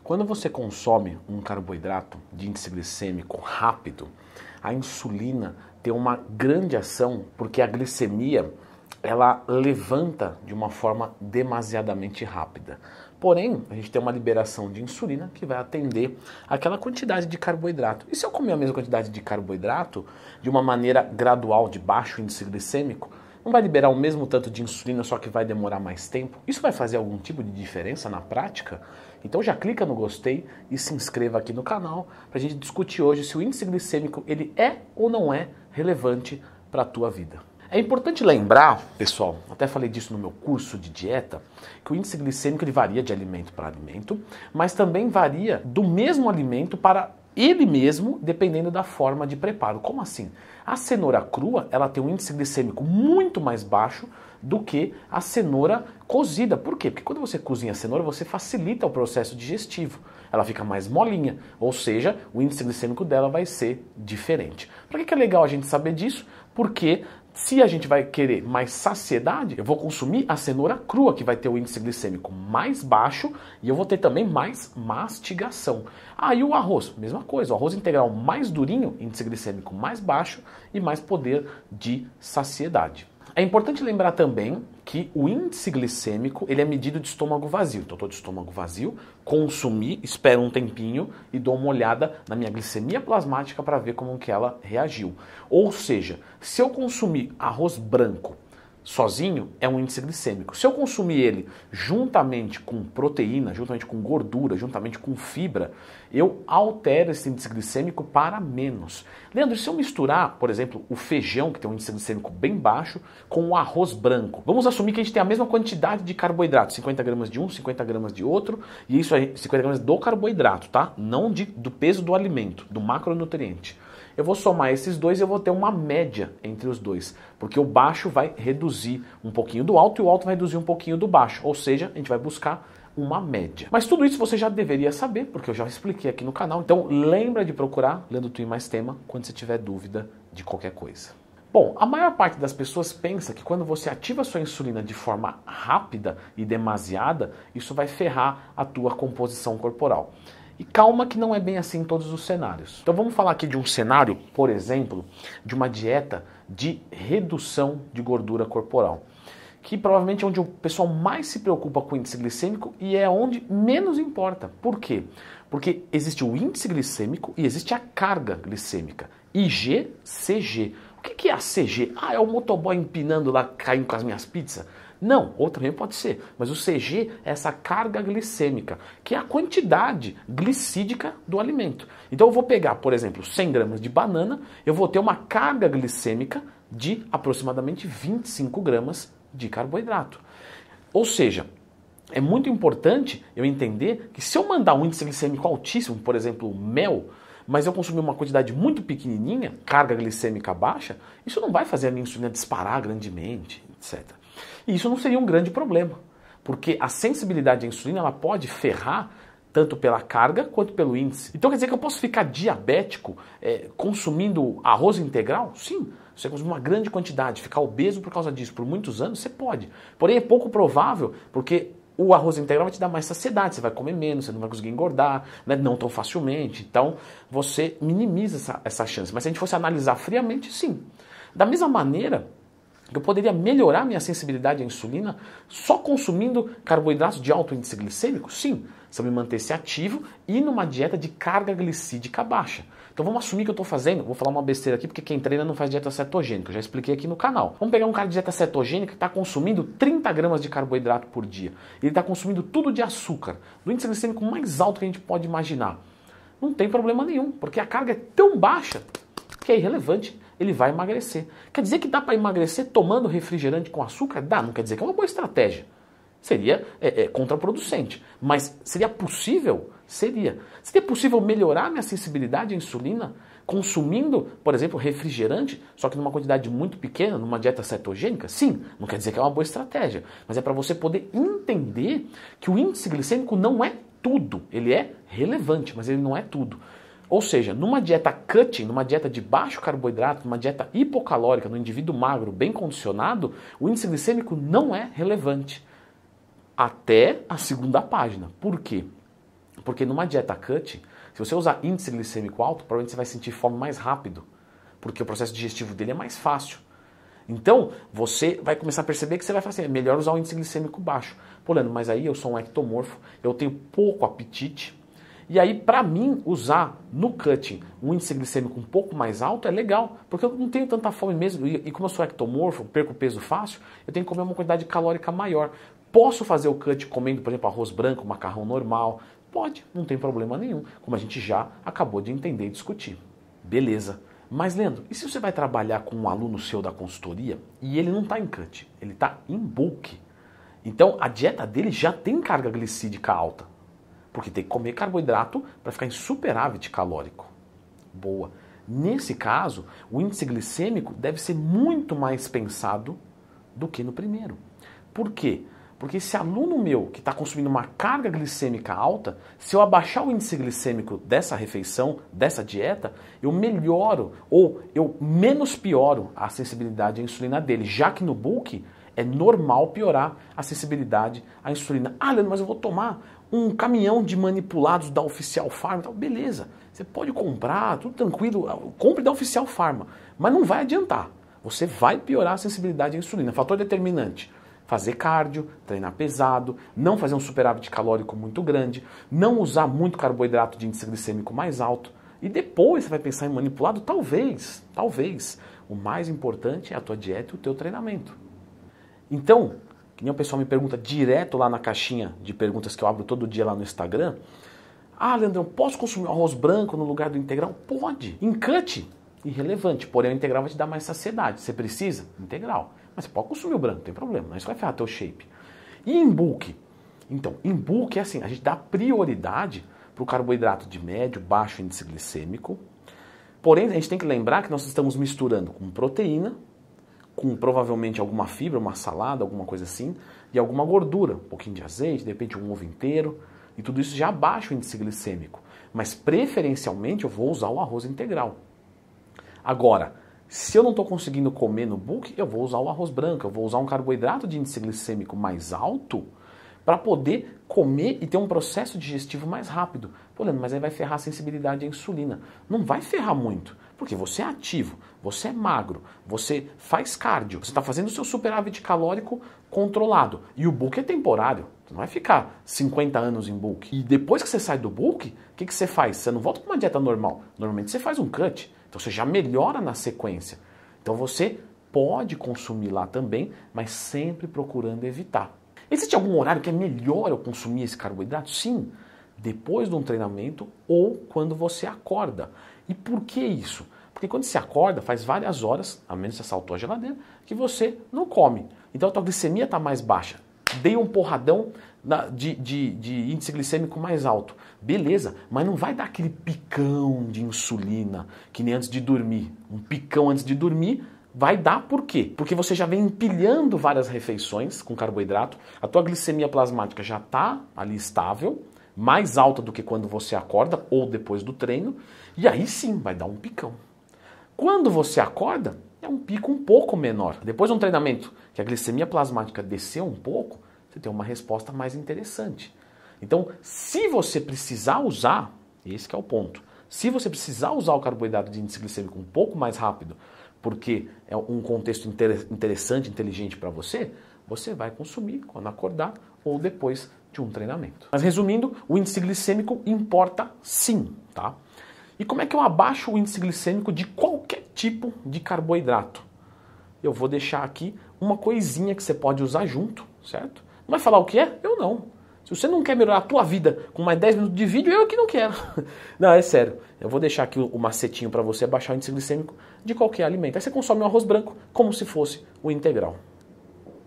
Quando você consome um carboidrato de índice glicêmico rápido, a insulina tem uma grande ação porque a glicemia ela levanta de uma forma demasiadamente rápida. Porém, a gente tem uma liberação de insulina que vai atender aquela quantidade de carboidrato. E se eu comer a mesma quantidade de carboidrato de uma maneira gradual, de baixo índice glicêmico, não vai liberar o mesmo tanto de insulina, só que vai demorar mais tempo? Isso vai fazer algum tipo de diferença na prática? Então já clica no gostei e se inscreva aqui no canal para a gente discutir hoje se o índice glicêmico ele é ou não é relevante para a tua vida. É importante lembrar, pessoal, até falei disso no meu curso de dieta, que o índice glicêmico ele varia de alimento para alimento, mas também varia do mesmo alimento para ele mesmo, dependendo da forma de preparo. Como assim? A cenoura crua, ela tem um índice glicêmico muito mais baixo do que a cenoura cozida. Por quê? Porque quando você cozinha a cenoura, você facilita o processo digestivo. Ela fica mais molinha, ou seja, o índice glicêmico dela vai ser diferente. Por que é legal a gente saber disso? Porque se a gente vai querer mais saciedade, eu vou consumir a cenoura crua, que vai ter o índice glicêmico mais baixo, e eu vou ter também mais mastigação. E o arroz, mesma coisa, o arroz integral mais durinho, índice glicêmico mais baixo e mais poder de saciedade. É importante lembrar também que o índice glicêmico ele é medido de estômago vazio. Então eu estou de estômago vazio, consumi, espero um tempinho e dou uma olhada na minha glicemia plasmática para ver como que ela reagiu. Ou seja, se eu consumir arroz branco sozinho, é um índice glicêmico. Se eu consumir ele juntamente com proteína, juntamente com gordura, juntamente com fibra, eu altero esse índice glicêmico para menos. Leandro, se eu misturar, por exemplo, o feijão, que tem um índice glicêmico bem baixo, com o arroz branco, vamos assumir que a gente tem a mesma quantidade de carboidrato, 50 gramas de um, 50 gramas de outro, e isso é 50 gramas do carboidrato, tá? Não do peso do alimento, do macronutriente. Eu vou somar esses dois e eu vou ter uma média entre os dois, porque o baixo vai reduzir um pouquinho do alto e o alto vai reduzir um pouquinho do baixo, ou seja, a gente vai buscar uma média. Mas tudo isso você já deveria saber, porque eu já expliquei aqui no canal, então lembra de procurar Leandro Twin Mais Tema quando você tiver dúvida de qualquer coisa. Bom, a maior parte das pessoas pensa que quando você ativa a sua insulina de forma rápida e demasiada, isso vai ferrar a tua composição corporal. E calma que não é bem assim em todos os cenários. Então vamos falar aqui de um cenário, por exemplo, de uma dieta de redução de gordura corporal, que provavelmente é onde o pessoal mais se preocupa com o índice glicêmico e é onde menos importa. Por quê? Porque existe o índice glicêmico e existe a carga glicêmica, IG, CG. O que é a CG? É o motoboy empinando lá, caindo com as minhas pizzas? Não, ou também pode ser, mas o CG é essa carga glicêmica, que é a quantidade glicídica do alimento. Então eu vou pegar, por exemplo, 100 gramas de banana, eu vou ter uma carga glicêmica de aproximadamente 25 gramas de carboidrato. Ou seja, é muito importante eu entender que se eu mandar um índice glicêmico altíssimo, por exemplo, mel, mas eu consumir uma quantidade muito pequenininha, carga glicêmica baixa, isso não vai fazer a minha insulina disparar grandemente, etc. E isso não seria um grande problema, porque a sensibilidade à insulina ela pode ferrar tanto pela carga quanto pelo índice. Então quer dizer que eu posso ficar diabético consumindo arroz integral? Sim, você consumir uma grande quantidade, ficar obeso por causa disso por muitos anos, você pode. Porém é pouco provável, porque o arroz integral vai te dar mais saciedade, você vai comer menos, você não vai conseguir engordar, né, não tão facilmente. Então você minimiza essa chance. Mas se a gente fosse analisar friamente, sim. Da mesma maneira, eu poderia melhorar minha sensibilidade à insulina só consumindo carboidratos de alto índice glicêmico? Sim, se eu me mantesse ativo e numa dieta de carga glicídica baixa. Então vamos assumir que eu estou fazendo, vou falar uma besteira aqui porque quem treina não faz dieta cetogênica, eu já expliquei aqui no canal. Vamos pegar um cara de dieta cetogênica que está consumindo 30 gramas de carboidrato por dia. Ele está consumindo tudo de açúcar, do índice glicêmico mais alto que a gente pode imaginar. Não tem problema nenhum, porque a carga é tão baixa que é irrelevante. Ele vai emagrecer. Quer dizer que dá para emagrecer tomando refrigerante com açúcar? Dá, não quer dizer que é uma boa estratégia. Seria contraproducente. Mas seria possível? Seria. Seria possível melhorar minha sensibilidade à insulina consumindo, por exemplo, refrigerante, só que numa quantidade muito pequena, numa dieta cetogênica? Sim, não quer dizer que é uma boa estratégia. Mas é para você poder entender que o índice glicêmico não é tudo. Ele é relevante, mas ele não é tudo. Ou seja, numa dieta cutting, numa dieta de baixo carboidrato, numa dieta hipocalórica, no indivíduo magro, bem condicionado, o índice glicêmico não é relevante. Até a segunda página. Por quê? Porque numa dieta cut, se você usar índice glicêmico alto, provavelmente você vai sentir fome mais rápido, porque o processo digestivo dele é mais fácil. Então, você vai começar a perceber que você vai falar assim, é melhor usar o índice glicêmico baixo. Pô, Leandro, mas aí eu sou um ectomorfo, eu tenho pouco apetite. E aí, para mim, usar no cutting um índice glicêmico um pouco mais alto é legal, porque eu não tenho tanta fome mesmo. E como eu sou ectomorfo, perco peso fácil, eu tenho que comer uma quantidade calórica maior. Posso fazer o cut comendo, por exemplo, arroz branco, macarrão normal? Pode, não tem problema nenhum, como a gente já acabou de entender e discutir. Beleza. Mas, Leandro, e se você vai trabalhar com um aluno seu da consultoria e ele não está em cut, ele está em bulk? Então, a dieta dele já tem carga glicídica alta, porque tem que comer carboidrato para ficar em superávit calórico. Boa. Nesse caso, o índice glicêmico deve ser muito mais pensado do que no primeiro. Por quê? Porque esse aluno meu que está consumindo uma carga glicêmica alta, se eu abaixar o índice glicêmico dessa refeição, dessa dieta, eu melhoro ou eu menos pioro a sensibilidade à insulina dele, já que no bulk é normal piorar a sensibilidade à insulina. Ah, Leandro, mas eu vou tomar um caminhão de manipulados da Oficial Pharma. Então, beleza, você pode comprar, tudo tranquilo, compre da Oficial Pharma, mas não vai adiantar. Você vai piorar a sensibilidade à insulina. Fator determinante. Fazer cardio, treinar pesado, não fazer um superávit calórico muito grande, não usar muito carboidrato de índice glicêmico mais alto. E depois você vai pensar em manipulado? Talvez. O mais importante é a tua dieta e o teu treinamento. Então, que nem o pessoal me pergunta direto lá na caixinha de perguntas que eu abro todo dia lá no Instagram. Ah, Leandrão, posso consumir arroz branco no lugar do integral? Pode. Em cut, irrelevante. Porém, o integral vai te dar mais saciedade. Você precisa? Integral. Mas você pode consumir o branco, não tem problema. Não, isso vai ferrar teu shape. E em bulk? Então, em bulk é assim, a gente dá prioridade para o carboidrato de médio, baixo índice glicêmico. Porém, a gente tem que lembrar que nós estamos misturando com proteína, com provavelmente alguma fibra, uma salada, alguma coisa assim, e alguma gordura, um pouquinho de azeite, de repente um ovo inteiro, e tudo isso já abaixa o índice glicêmico. Mas preferencialmente eu vou usar o arroz integral. Agora, se eu não estou conseguindo comer no bulk, eu vou usar o arroz branco, eu vou usar um carboidrato de índice glicêmico mais alto para poder comer e ter um processo digestivo mais rápido. Pô, Leandro, mas aí vai ferrar a sensibilidade à insulina. Não vai ferrar muito, porque você é ativo, você é magro, você faz cardio, você está fazendo o seu superávit calórico controlado. E o bulk é temporário, você não vai ficar 50 anos em bulk. E depois que você sai do bulk, o que você faz? Você não volta para uma dieta normal. Normalmente você faz um cut. Então você já melhora na sequência. Então você pode consumir lá também, mas sempre procurando evitar. Existe algum horário que é melhor eu consumir esse carboidrato? Sim, depois de um treinamento ou quando você acorda. E por que isso? Porque quando você acorda, faz várias horas, a menos que você saltou a geladeira, que você não come. Então a tua glicemia está mais baixa. Dei um porradão de índice glicêmico mais alto. Beleza, mas não vai dar aquele picão de insulina que nem antes de dormir. Um picão antes de dormir vai dar por quê? Porque você já vem empilhando várias refeições com carboidrato, a tua glicemia plasmática já está ali estável, mais alta do que quando você acorda ou depois do treino, e aí sim vai dar um picão. Quando você acorda, é um pico um pouco menor. Depois de um treinamento que a glicemia plasmática desceu um pouco, você tem uma resposta mais interessante. Então, se você precisar usar, esse que é o ponto, se você precisar usar o carboidrato de índice glicêmico um pouco mais rápido, porque é um contexto interessante, inteligente para você, você vai consumir quando acordar ou depois de um treinamento. Mas resumindo, o índice glicêmico importa sim, tá? E como é que eu abaixo o índice glicêmico de qualquer tipo de carboidrato? Eu vou deixar aqui uma coisinha que você pode usar junto, certo? Não vai falar o que é? Eu não. Se você não quer melhorar a tua vida com mais 10 minutos de vídeo, eu que não quero. Não, é sério. Eu vou deixar aqui o macetinho para você baixar o índice glicêmico de qualquer alimento. Aí você consome o arroz branco como se fosse o integral.